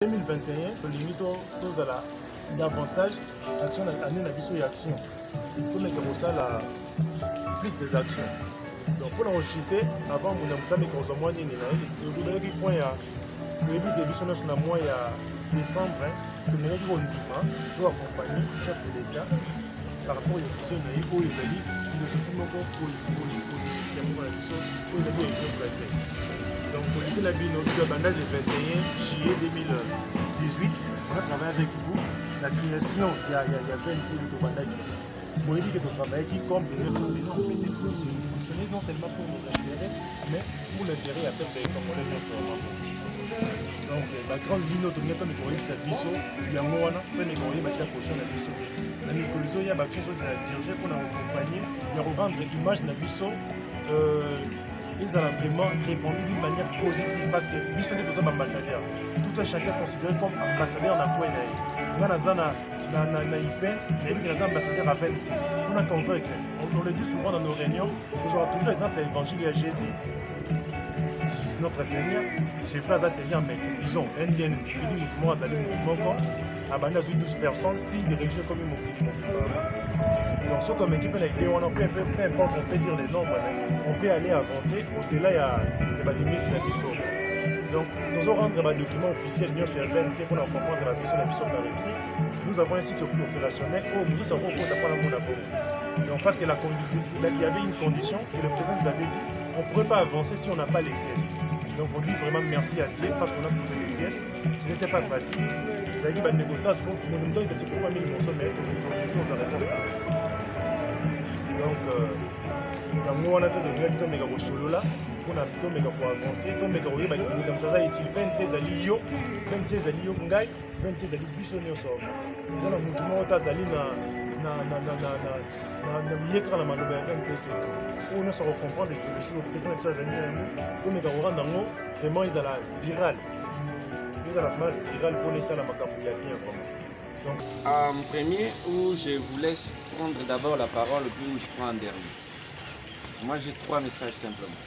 2021, le limite aux à davantage action année d'action et action. Pour les ça la plus des actions. Donc pour l'enregistrer, avant mon ami quand on mois il point à le début de l'émission sur la mois il y a décembre, le meilleur pour accompagner le chef de l'État par rapport aux questions de l'éco et des amis, philosophiquement pour les positifs, pour la mission, pour les amis et les donc, pour l'équipe de la Bino, le bandage le 21 juillet 2018, on a travaillé avec vous la création, il y a 26 de bandage. Pour éviter de travailler qui compte des autres mais c'est positionné non seulement pour nos intérêts, mais pour l'intérêt à tête des Congolais dans ce moment. Donc, la grande ligne de notre mémoire, c'est la mission, il y a un moment, on peut négocier la prochaine la mission. La mécologie, il y a quelque chose de la diriger pour la accompagner, il y a rendre l'image de la mission. Ils ont vraiment répondu d'une manière positive parce que nous sommes besoin d'ambassadeurs. Tout un chacun considéré comme ambassadeur dans le coin. Nous avons des ambassadeurs à 26. On a convaincu. On le dit souvent dans nos réunions. Nous aurons toujours l'exemple de l'évangile à Jésus. Notre Seigneur, c'est frère Seigneur, mais disons, un lien, il dit mouvement, à 12 personnes, si les religieux comme ils m'ont. Donc, ce comme équipe, peu importe, on peut dire les nombres, on peut aller avancer. Au-delà, il y a des limites de la mission. Donc, nous allons rendre un document officiel, nous sur RNC, pour comprendre la mission de la mission par écrit. Nous avons un site opérationnel où nous avons au compte à la donc, parce qu'il y avait une condition que le président nous avait dit, on ne pourrait pas avancer si on n'a pas les sièges. Donc, on dit vraiment merci à Dieu parce qu'on a trouvé les sièges. Ce n'était pas facile. Ça veut dire que les négociations, il faut nous donner que c'est pourquoi nous sommes nos réponses. Donc, on a fait de grands méga solo là, on a plutôt méga pour avancer. Donc, méga oui, comme ça, il y a 26 alliés, 26 alliés, 26 alliés, buissonniers au sort. Ils ont un mouvement au Tazali na yekra na maloba ya 27 on ne se comprendre que les choses que ça les années pour méga rendre vraiment ils ont la virale. Ils ont la mal virale pour les salles à Makambu ya bien vraiment. Donc, en premier, où je vous laisse prendre d'abord la parole, puis où je prends en dernier. Moi, j'ai 3 messages simplement.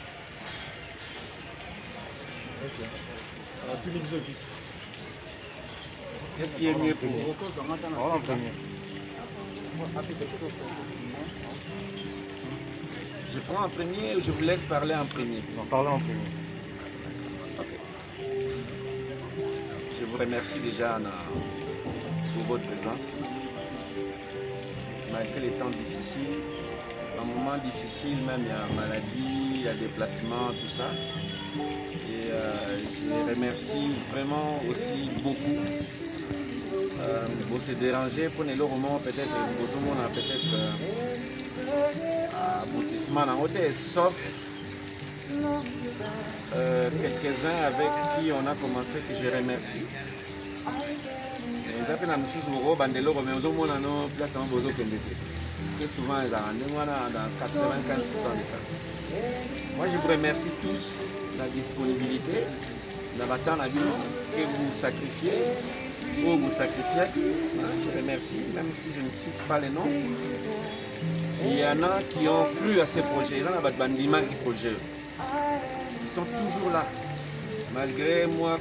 Qu'est-ce qui est mieux pour vous? En premier. Je prends en premier ou je vous laisse parler en premier? Non, parlez en premier. Okay. Je vous remercie déjà pour votre présence. Malgré les temps difficiles, un moment difficile, même il y a maladie, il y a déplacement, tout ça. Et je remercie vraiment aussi beaucoup. Pour se déranger, pour le moment peut-être, on a peut-être aboutissement en hôtel, sauf quelques-uns avec qui on a commencé que je remercie. Souvent, dans 95% des cas. Moi, je vous remercie tous de la disponibilité, de la bataille que vous sacrifiez, ou vous sacrifiez. Je remercie, même si je ne cite pas les noms. Il y en a qui ont cru à ces projets, il y en a qui projets. Ils sont toujours là. Malgré moi,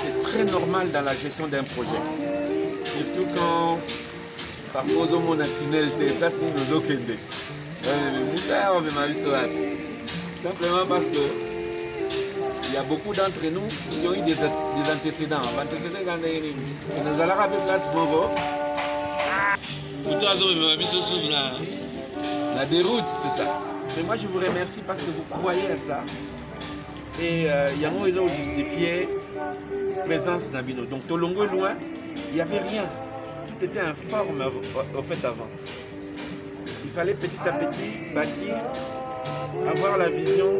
c'est très normal dans la gestion d'un projet. Surtout quand parfois on a simplement parce que il y a beaucoup d'entre nous qui ont eu des antécédents. La déroute, tout ça. Mais moi je vous remercie parce que vous croyez à ça. Et il y a ils ont justifié la présence d'Abino. Donc Tolongo est loin, il n'y avait rien. Tout était informe au fait avant. Il fallait petit à petit bâtir, avoir la vision,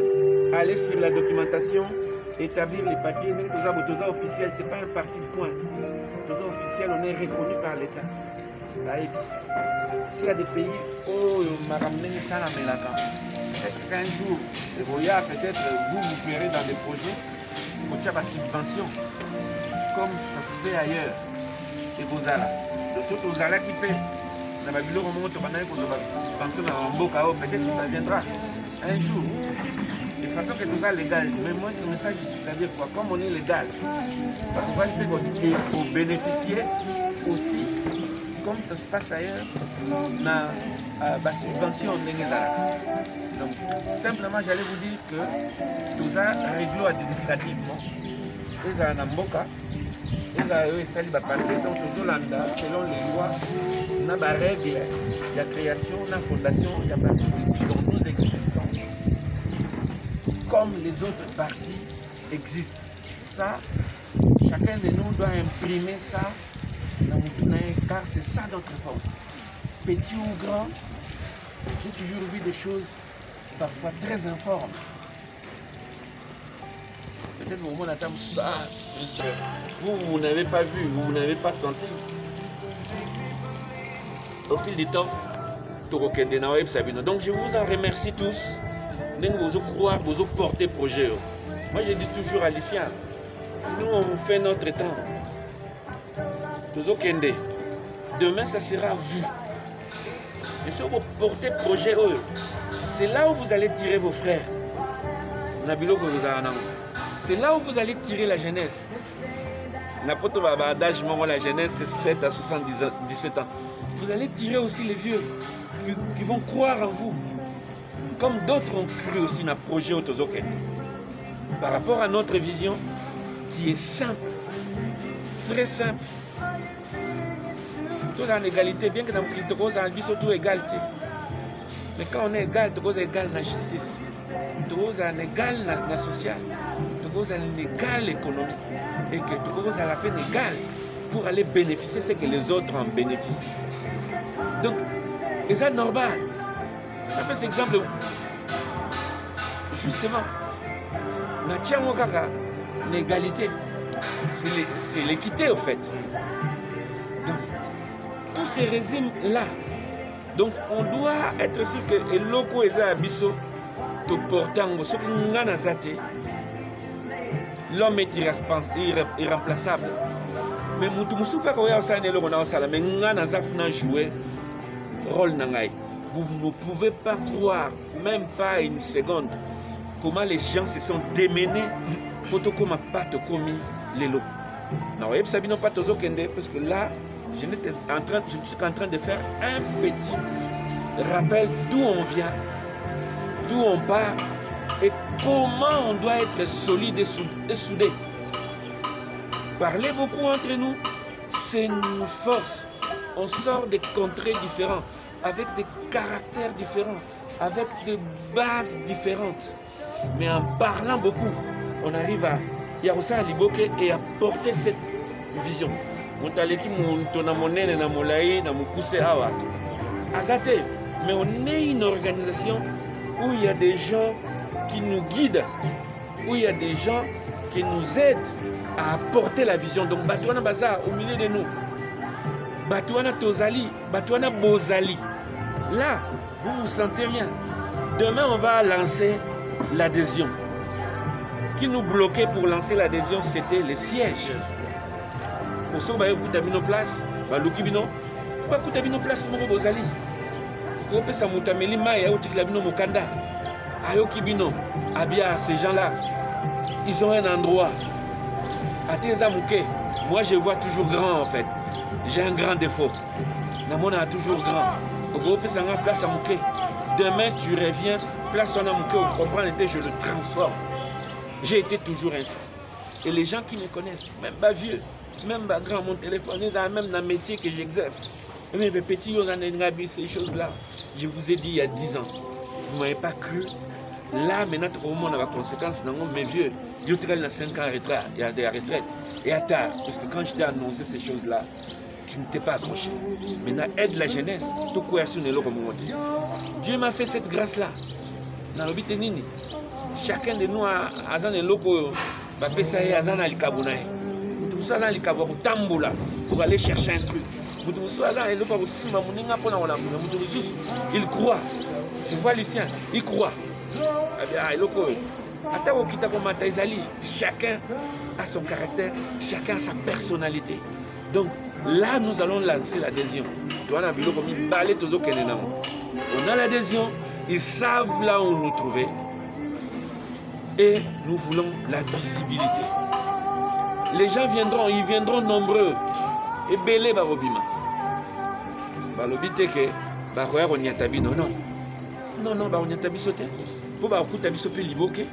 aller sur la documentation, établir les papiers. Même Toza officiel, ce n'est pas un parti de coin. Toza officiel, on est reconnu par l'État. S'il y a des pays où on m'a ramené ça à Melaka, peut-être qu'un jour, peut-être vous ferez dans des projets, vous tirez la subvention, comme ça se fait ailleurs. Et vous allez. Surtout aux allez qui paient. Ça va bien au moment où on a une subvention dans un beau chaos, peut-être que ça viendra un jour. Il façon que tout ça légal, mais moi, le message, c'est-à-dire quoi? Comme on est légal, parce que pour bénéficier aussi, comme ça se passe ailleurs, dans la subvention de donc, simplement, j'allais vous dire que tout ça réglo administrativement. Ils ont un amboka, ils ont un sali bapapier, donc aux Hollandais, selon les lois, on a des règles, il y a création, il y a fondation, il y a parti ici, donc nous existons. Comme les autres partis existent. Ça, chacun de nous doit imprimer ça dans mon tournée, car c'est ça notre force. Petit ou grand, j'ai toujours vu des choses parfois très informes. Peut-être que vous n'attendez ça, vous n'avez pas vu, vous n'avez pas senti. Au fil du temps, donc je vous en remercie tous. Vous croire, vous porter projet. Moi je dis toujours à Lucien, nous on fait notre temps. Demain ça sera vous. Et si vous portez projet, c'est là où vous allez tirer vos frères. C'est là où vous allez tirer la jeunesse. La jeunesse c'est 7 à 77 ans. Vous allez tirer aussi les vieux qui vont croire en vous. Comme d'autres ont cru aussi dans le projet Otozoke. Par rapport à notre vision qui est simple, très simple. Tout en égalité, bien que dans le monde, on est égalité. Mais quand on est égal, on est égal dans la justice. On est égal dans la sociale. On est égal économique. Et que on est à la peine égal pour aller bénéficier ce que les autres en bénéficient. Donc, c'est normal. Un peu cet exemple, justement, l'égalité, c'est l'équité au fait. Donc, tous ces régimes-là, donc on doit être sûr que les locaux et les abisso, l'homme est irremplaçable. Mais nous ne pouvez pas croire, même pas une seconde, comment les gens se sont démenés pour te comme pas te commis les lots. Parce que là, je suis en train de faire un petit rappel d'où on vient, d'où on part et comment on doit être solide et soudé. Parler beaucoup entre nous, c'est une force. On sort des contrées différentes, avec des caractères différents, avec des bases différentes. Mais en parlant beaucoup, on arrive à Yaroussa Liboke et à porter cette vision. Mais on est une organisation où il y a des gens qui nous guident, où il y a des gens qui nous aident à apporter la vision. Donc, Batouana Baza, au milieu de nous, Batouana Tozali, Batouana Bozali. Là, vous ne vous sentez rien. Demain, on va lancer l'adhésion. Qui nous bloquait pour lancer l'adhésion, c'était le siège. Pour ça, vous avez une place, vous avez une place, vous avez Bozali. Vous avez une place, Ayokibino, Abia, ces gens-là, ils ont un endroit. À Tezamouké, moi je vois toujours grand en fait. J'ai un grand défaut. Namona a toujours grand. Au groupe, c'est un place à Mouké. Demain, tu reviens, place à Mouké, au comprendre, je le transforme. J'ai été toujours ainsi. Et les gens qui me connaissent, même pas vieux, même pas grand, mon téléphone, même dans le métier que j'exerce. Mais les petits, ces choses-là, je vous ai dit il y a 10 ans. Vous ne m'avez pas cru. Là, maintenant, au moment de la conséquence, mes vieux, je suis à 5 ans il y a des retraites. Et à tard, parce que quand je t'ai annoncé ces choses-là, tu ne t'es pas accroché. Maintenant, aide la jeunesse. Tout quoi Dieu m'a fait cette grâce-là. Dans le Bitenini, chacun de nous a un loco, pour aller chercher un truc. Il croit. Tu vois Lucien, il croit. Chacun a son caractère, chacun a sa personnalité. Donc là, nous allons lancer l'adhésion. On a l'adhésion, ils savent là où nous trouver. Et nous voulons la visibilité. Les gens viendront, ils viendront nombreux. Et belé barobima. Balobite ke bakoya konyatabi non. Non, baronyatabi sote. Pour bakuta biso pe liboke.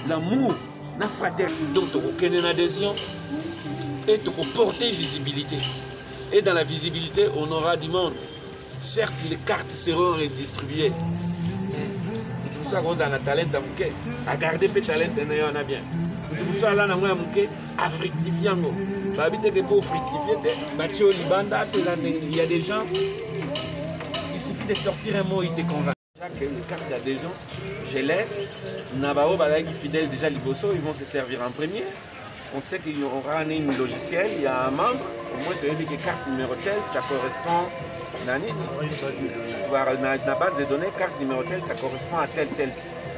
L'amour, la fraternité. Donc tu reconnais une adhésion et tu porter visibilité. Et dans la visibilité, on aura du monde. Certes, les cartes seront redistribuées. Tout ça, on a un talent à mouquer. À garder le talent, on a bien. Tout ça, là, on a mouqué à fructifier. Pour fructifier, il y a des gens, il suffit de sortir un mot, ils te convainquent. Chaque carte d'adhésion, je laisse. Nabao, fidèle déjà, ils vont se servir en premier. On sait qu'il y aura un logiciel, il y a un membre, au moins tu as dit que carte numéro telle, ça correspond à la base de données, carte numéro telle, ça correspond à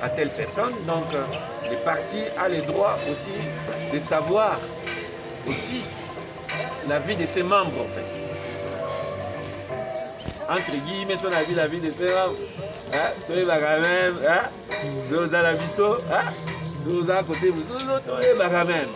telle personne. Donc les partis ont le droit aussi de savoir aussi la vie de ses membres en fait. Entre guillemets, on a dit la vie de ses membres. Tu vas quand même, tu as la biseau, tu as à côté, tu vas quand même.